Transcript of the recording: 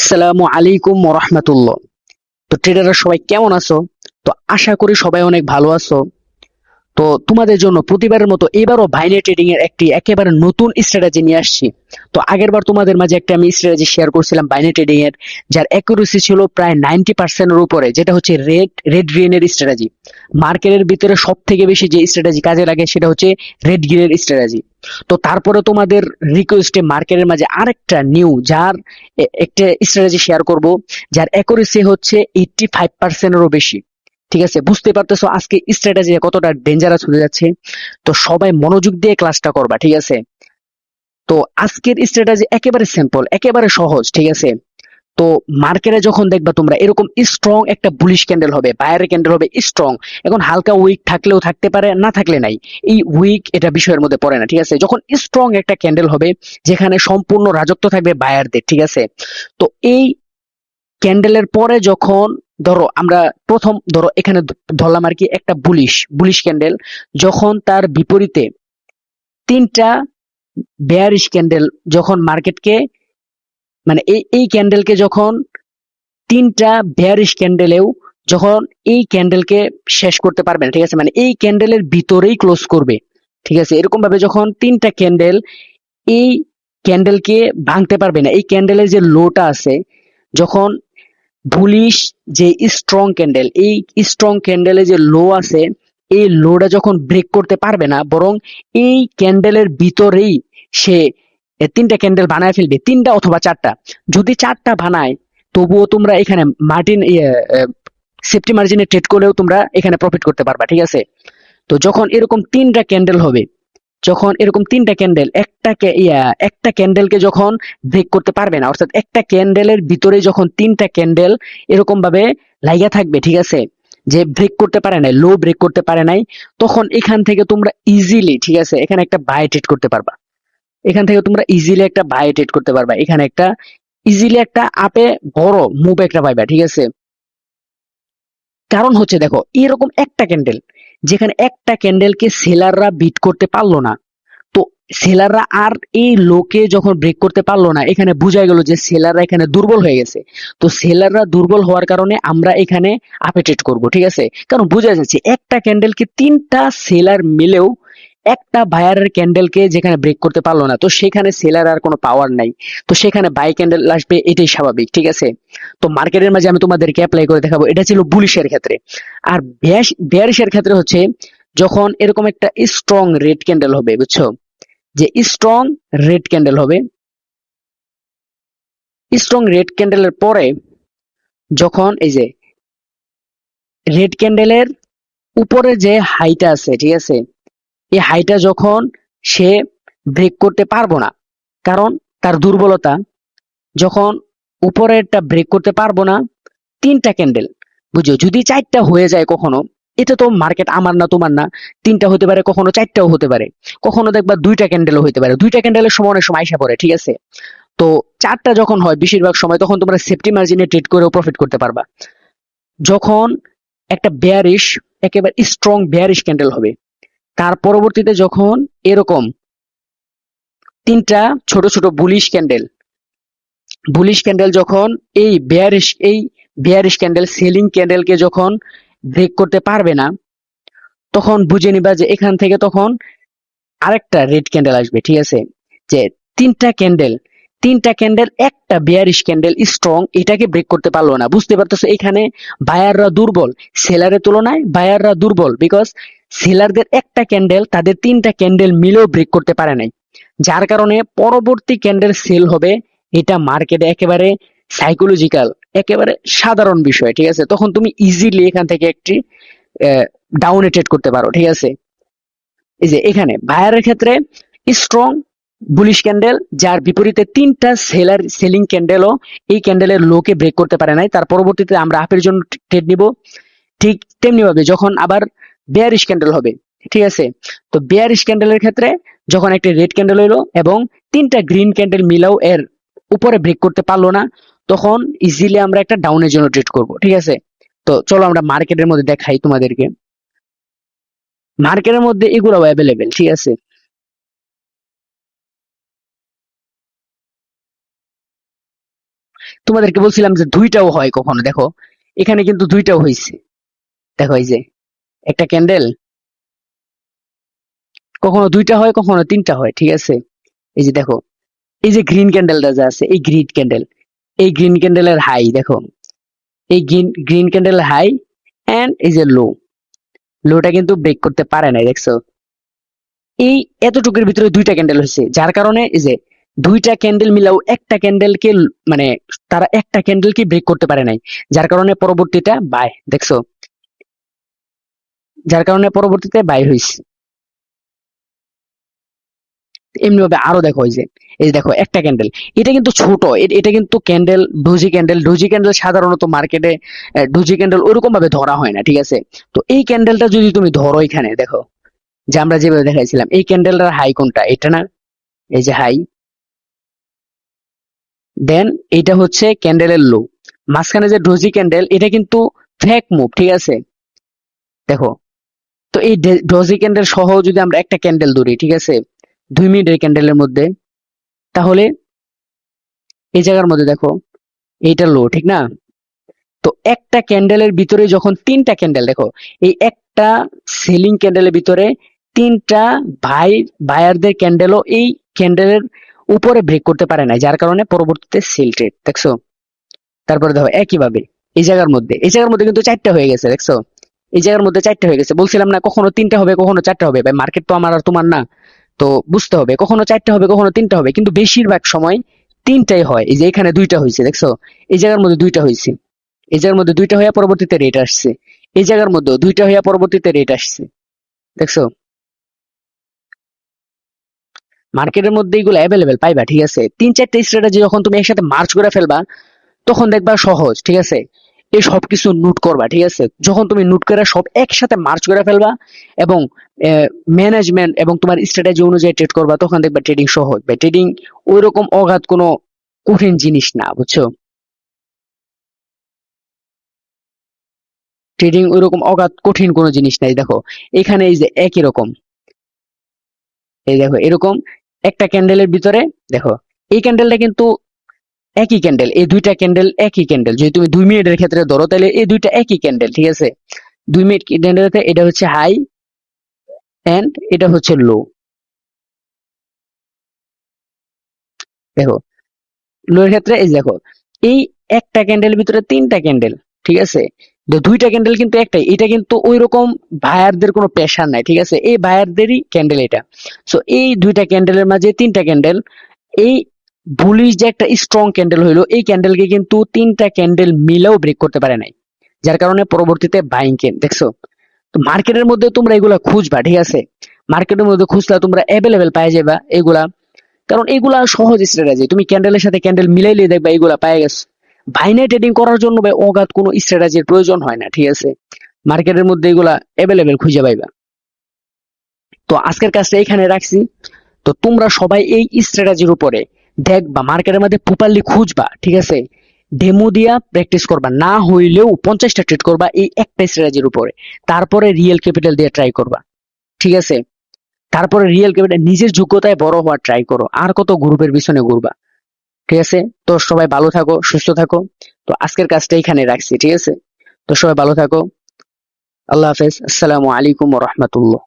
আসসালামু আলাইকুম ওরহমতুল্লাহ। তো ট্রেডাররা সবাই কেমন আছো? তো আশা করি সবাই অনেক ভালো আছো। তো তোমাদের জন্য প্রতিবারের মতো এবারও বাইনারি ট্রেডিং এর একটি একেবারে নতুন স্ট্র্যাটেজি নিয়ে আসছি। তো আগের বার তোমাদের মাঝে একটা আমি স্ট্র্যাটেজি শেয়ার করছিলাম বাইনারি ট্রেডিং এর, যার অ্যাকুরেসি ছিল প্রায় 90% এর উপরে, যেটা হচ্ছে রেড রেড গ্রিন এর স্ট্র্যাটেজি। মার্কেটের ভিতরে সব থেকে বেশি যে স্ট্র্যাটেজি কাজে লাগে সেটা হচ্ছে রেড গ্রিন এর স্ট্র্যাটেজি। তো তারপরে তোমাদের রিকোয়েস্টে মার্কেটের মাঝে আরেকটা নিউ যার একটা স্ট্র্যাটেজি শেয়ার করব, যার অ্যাকুরেসি হচ্ছে 85%-এরও বেশি। ঠিক আছে, বুঝতে পারতেছো আজকে স্ট্র্যাটেজি কতটা ডেঞ্জারাস হয়ে যাচ্ছে। তো সবাই মনোযোগ দিয়ে ক্লাসটা করবা, ঠিক আছে? তো আজকের স্ট্র্যাটেজি একেবারে সিম্পল, একেবারে সহজ, ঠিক আছে? তো মার্কেটে যখন দেখবা তোমরা এরকম স্ট্রং একটা বুলিশ ক্যান্ডেল হবে, বায়ারের ক্যান্ডেল হবে স্ট্রং। এখন হালকা উইক থাকলেও থাকতে পারে, না থাকলে নাই। এই উইক এটা বিষয়ের মধ্যে পড়ে না, ঠিক আছে? যখন স্ট্রং একটা ক্যান্ডেল হবে, যেখানে সম্পূর্ণ রাজত্ব থাকবে বায়ারদের, ঠিক আছে? তো এই ক্যান্ডেলের পরে যখন ধরো আমরা প্রথম ধরো এখানে ধরলাম আর কি একটা বুলিশ বুলিশ ক্যান্ডেল, যখন তার বিপরীতে তিনটা বেয়ারিশ ক্যান্ডেল যখন মার্কেটকে, মানে এই এই ক্যান্ডেলকে যখন তিনটা বেয়ারিশ ক্যান্ডেলেও যখন এই ক্যান্ডেলকে শেষ করতে পারবে না, ঠিক আছে, মানে এই ক্যান্ডেলের ভিতরেই ক্লোজ করবে, ঠিক আছে? এরকম ভাবে যখন তিনটা ক্যান্ডেল এই ক্যান্ডেলকে ভাঙতে পারবে না, এই ক্যান্ডেলের যে লোটা আছে, যখন বুলিশ যে স্ট্রং ক্যান্ডেল, এই স্ট্রং ক্যান্ডেলে যে লো আছে, এই লোটা যখন ব্রেক করতে পারবে না, বরং এই ক্যান্ডেলের ভিতরেই সে তিনটা ক্যান্ডেল বানায় ফেলবে, তিনটা অথবা চারটা। যদি চারটা বানায় তবুও তোমরা এখানে মার্টিন সেফটি মার্জিনে ট্রেড করলেও তোমরা এখানে প্রফিট করতে পারবা, ঠিক আছে? তো যখন এরকম তিনটা ক্যান্ডেল হবে, যখন এরকম তিনটা ক্যান্ডেল একটা ক্যান্ডেলকে যখন ব্রেক করতে পারবে না, অর্থাৎ একটা ক্যান্ডেলের ভিতরে যখন তিনটা ক্যান্ডেল এরকম ভাবে লাগা থাকবে, ঠিক আছে, যে ব্রেক করতে পারে নাই, লো ব্রেক করতে পারে নাই, তখন এখান থেকে তোমরা ইজিলি, ঠিক আছে, এখানে একটা বাই ট্রেড করতে পারবা। এখান থেকে তোমরা ইজিলি একটা বাই ট্রেড করতে পারবা, এখানে একটা ইজিলি একটা আপে বড় মুভ একটা পাইবা, ঠিক আছে? কারণ হচ্ছে দেখো এরকম একটা ক্যান্ডেল, যেখানে একটা ক্যান্ডেলকে সেলাররা বিট করতে পারলো না, তো সেলাররা আর এই লোকে যখন ব্রেক করতে পারলো না, এখানে বোঝা গেল যে সেলাররা এখানে দুর্বল হয়ে গেছে। তো সেলাররা দুর্বল হওয়ার কারণে আমরা এখানে আপে ট্রেড করবো, ঠিক আছে? কারণ বোঝা যাচ্ছে একটা ক্যান্ডেলকে তিনটা সেলার মিলেও একটা বায়ারের ক্যান্ডেলকে যেখানে ব্রেক করতে পারলো না, তো সেখানে সেলার আর কোনো পাওয়ার নাই, তো সেখানে বাই ক্যান্ডেল আসবে, এটাই স্বাভাবিক, ঠিক আছে? তো মার্কেটের মাঝে আমি তোমাদেরকে অ্যাপ্লাই করে দেখাবো, এটা ছিল বুলিশের ক্ষেত্রে। আর বেয়ারিশের ক্ষেত্রে হচ্ছে যখন এরকম একটা স্ট্রং রেড ক্যান্ডেল হবে, বুঝছো? যে স্ট্রং রেড ক্যান্ডেল হবে, স্ট্রং রেড ক্যান্ডেলের পরে যখন এই যে রেড ক্যান্ডেলের উপরে যে হাইটা আছে, ঠিক আছে, এই হাইটা যখন সে ব্রেক করতে পারবো না, কারণ তার দুর্বলতা, যখন উপরেরটা ব্রেক করতে পারবো না, তিনটা ক্যান্ডেল, বুঝছো, যদি চারটা হয়ে যায় কখনো, এটা তো মার্কেট আমার না তোমার না, তিনটা হতে পারে, কখনো চারটাও হতে পারে, কখনো দেখবা দুইটা ক্যান্ডেলও হতে পারে, দুইটা ক্যান্ডেলের সময় অনেক সময় আইসা পড়ে, ঠিক আছে? তো চারটা যখন হয় বেশিরভাগ সময়, তখন তোমরা সেফটি মার্জিনে ট্রেড করেও প্রফিট করতে পারবা। যখন একটা বেয়ারিশ, একেবারে স্ট্রং বেয়ারিশ ক্যান্ডেল হবে, তার পরবর্তীতে যখন এরকম তিনটা ছোট ছোট বুলিশ ক্যান্ডেল যখন এই বেয়ারিশ ক্যান্ডেল সেলিং ক্যান্ডেলকে যখন ব্রেক করতে পারবে না, তখন বুঝে নিবা যে এখান থেকে তখন আরেকটা রেড ক্যান্ডেল আসবে, ঠিক আছে? যে তিনটা ক্যান্ডেল তিনটা ক্যান্ডেল একটা বেয়ারিশ ক্যান্ডেল স্ট্রং, এটাকে ব্রেক করতে পারলো না, বুঝতে পারতেছো এখানে বায়াররা দুর্বল, সেলারের তুলনায় বায়াররা দুর্বল, বিকজ সেলারদের একটা ক্যান্ডেল তাদের তিনটা ক্যান্ডেল মিলেও ব্রেক করতে পারে নাই, যার কারণে পরবর্তী ক্যান্ডেল সেল হবে। এটা মার্কেটে একেবারে সাইকোলজিক্যাল, একেবারে সাধারণ বিষয়, ঠিক আছে? তখন তুমি ইজিলি এখান থেকে একটি ডাউনে ট্রেড করতে পারো, ঠিক আছে? এই যে এখানে বায়ারের ক্ষেত্রে স্ট্রং বুলিশ ক্যান্ডেল, যার বিপরীতে তিনটা সেলিং ক্যান্ডেলও এই ক্যান্ডেলের লোকে ব্রেক করতে পারে নাই, তার পরবর্তীতে আমরা আপের জন্য ট্রেড নিব। ঠিক তেমনি ভাবে যখন আবার বেয়ারিশ ক্যান্ডেল হবে, ঠিক আছে, তো বেয়ারিশ ক্যান্ডেলের ক্ষেত্রে যখন একটা রেড ক্যান্ডেল হইলো এবং তিনটা গ্রিন ক্যান্ডেল মিলাও এর উপরে ব্রেক করতে পারলো না, তখন ইজিলি আমরা একটা ডাউনের জন্য ট্রেড করব, ঠিক আছে? তো চলো আমরা মার্কেটের মধ্যে দেখাই তোমাদেরকে, মার্কেটের মধ্যে এগুলো অ্যাভেলেবেল, ঠিক আছে? তোমাদেরকে বলছিলাম যে দুইটাও হয় কখনো, দেখো এখানে কিন্তু দুইটাও হয়েছে। দেখো এই যে একটা ক্যান্ডেল, কখনো দুইটা হয় কখনো তিনটা হয়, ঠিক আছে। এই যে দেখো, এই যে গ্রিন ক্যান্ডেলটা যা আছে, এই গ্রিন ক্যান্ডেল, এই গ্রিন ক্যান্ডেলের হাই দেখো, এই গ্রিন গ্রিন ক্যান্ডেলের হাই এন্ড এই যে লোটা কিন্তু ব্রেক করতে পারে নাই, দেখছো। এই এতটুকুর ভিতরে দুইটা ক্যান্ডেল হয়েছে, যার কারণে এই যে দুইটা ক্যান্ডেল মিলাও একটা ক্যান্ডেলকে মানে তারা একটা ক্যান্ডেলকে ব্রেক করতে পারে নাই, যার কারণে পরবর্তীটা বাই, দেখছো, যার কারণে পরবর্তীতে বাই হয়েছে। এমনি ভাবে আরো দেখো, এই যে দেখো একটা ক্যান্ডেল, এটা কিন্তু ছোট, এটা কিন্তু candle doji candle, doji candle সাধারণত মার্কেটে ডোজি ক্যান্ডেল ওইরকম ভাবে ধরা হয় না, ঠিক আছে। তো এই ক্যান্ডেলটা যদি তুমি ধরো, এখানে দেখো যে আমরা যেভাবে দেখাইছিলাম, এই ক্যান্ডেলটার হাই কোনটা, এটা না, এই যে হাই, দেন এটা হচ্ছে ক্যান্ডেলের লো, মাঝখানে যে ডোজি ক্যান্ডেল, এটা কিন্তু ফেক মুভ, ঠিক আছে। দেখো, তো এই ডোজি ক্যান্ডেল সহ যদি আমরা একটা ক্যান্ডেল ধরি, ঠিক আছে, 2 মিনিটের ক্যান্ডেলের মধ্যে, তাহলে এই জায়গার মধ্যে দেখো এইটা লো, ঠিক না। তো একটা ক্যান্ডেলের ভিতরে যখন তিনটা ক্যান্ডেল, দেখো এই একটা সেলিং ক্যান্ডেলের ভিতরে তিনটা বায়ারদের ক্যান্ডেলও এই ক্যান্ডেলের উপরে ব্রেক করতে পারে না, যার কারণে পরবর্তীতে সেল ট্রেড, দেখছো। তারপরে দেখো একইভাবে এই জায়গার মধ্যে কিন্তু চারটা হয়ে গেছে, দেখছো। এই জায়গার মধ্যে চারটা হয়ে গেছে, বলছিলাম না কখনো তিনটা হবে কখনো চারটা হবে, ভাই মার্কেট তো আমার আর তোমার না। তো বুঝতে হবে, কখনো চারটা হবে কখনো তিনটা হবে, কিন্তু বেশিরভাগ সময় তিনটাই হয়। এই যে এখানে দুইটা হয়েছে, দেখছো, এই জায়গার মধ্যে দুইটা হয়েছে, এই জায়গার মধ্যে দুইটা হইয়া পরবর্তীতে রেট আসছে, এই জায়গার মধ্যেও দুইটা হইয়া পরবর্তীতে রেট আসছে, দেখছো। মার্কেটের মধ্যে এগুলো অ্যাভেলেবেল পাইবা, ঠিক আছে। তিন চারটে স্ট্র্যাটেজি যখন তুমি একসাথে মার্চ করে ফেলবা, তখন দেখবা সহজ, ঠিক আছে। এই সবকিছু নোট করবা, ঠিক আছে। যখন তুমি নোট করে সব একসাথে মার্চ করে ফেলবা এবং ম্যানেজমেন্ট এবং তোমার স্ট্র্যাটেজি অনুযায়ী ট্রেড করবা, তখন দেখবা ট্রেডিং সহজ। ভাই ট্রেডিং ওইরকম অগাধ কোনো কঠিন জিনিস না, বুঝছো। ট্রেডিং ওইরকম অগাধ কঠিন কোনো জিনিস নাই। দেখো এখানে এই যে একই রকম, এই দেখো এরকম একটা ক্যান্ডেলের ভিতরে, দেখো এই ক্যান্ডেলটা কিন্তু একই ক্যান্ডেল, এই দুইটা ক্যান্ডেল একই ক্যান্ডেল, যদি তুমি 2 মিনিটের ক্ষেত্রে ধরো তাহলে এই দুইটা একই ক্যান্ডেল, ঠিক আছে। 2 মিনিট ক্যান্ডেলতে এটা হচ্ছে হাই এন্ড এটা হচ্ছে লো, দেখো লো এর ক্ষেত্রে এই যে দেখো এই একটা ক্যান্ডেলের ভিতরে তিনটা ক্যান্ডেল, ঠিক আছে। তো দুইটা ক্যান্ডেল কিন্তু একটাই, এটা কিন্তু ওই রকম বায়ারদের কোনো প্রেশার নাই, ঠিক আছে, এই বায়ারদেরই ক্যান্ডেল এটা। সো এই দুইটা ক্যান্ডেলের মাঝে তিনটা ক্যান্ডেল, এই বুলিশ যে একটা স্ট্রং ক্যান্ডেল হইলো, এই ক্যান্ডেলকে কিন্তু তিনটা ক্যান্ডেল মিলেও ব্রেক করতে পারে নাই, যার কারণে পরবর্তীতে বাইং কেন, দেখছো। তো মার্কেটের মধ্যে তোমরা এগুলা খুঁজবা, ঠিক আছে। মার্কেটের মধ্যে খুঁজলা তোমরা অ্যাভেলেবেল পাই যাবা এগুলা, কারণ এগুলা সহজ স্ট্র্যাটেজি, তুমি ক্যান্ডেলের সাথে ক্যান্ডেল মিলাইলে দেখবা এগুলা পাই গেছো। বাইনারি ট্রেডিং করার জন্য ভাই অগাধ কোনো স্ট্র্যাটেজির প্রয়োজন হয় না, ঠিক আছে। মার্কেটের মধ্যে এগুলা অ্যাভেলেবেল খুঁজে পাইবা। তো আজকের কাজটা এখানে রাখছি। তো তোমরা সবাই এই স্ট্র্যাটেজির উপরে দেখবা, মার্কেটের মধ্যে প্রপারলি খুঁজবা, ঠিক আছে। ডেমো দিয়া প্র্যাকটিস করবা, না হইলেও 50টা ট্রেড করবা এই একটা স্ট্র্যাটেজির উপরে, তারপরে রিয়েল ক্যাপিটাল দিয়ে ট্রাই করবা, ঠিক আছে। তারপরে রিয়েল ক্যাপিটাল নিজের যোগ্যতায় বড় হওয়ার ট্রাই করো, আর কত গ্রুপের পিছনে ঘুরবা, ঠিক আছে। তো সবাই ভালো থাকো, সুস্থ থাকো। তো আজকের কাজটা এখানে রাখছি, ঠিক আছে। তো সবাই ভালো থাকো, আল্লাহ হাফেজ, আসসালামু আলাইকুম ওয়া রাহমাতুল্লাহ।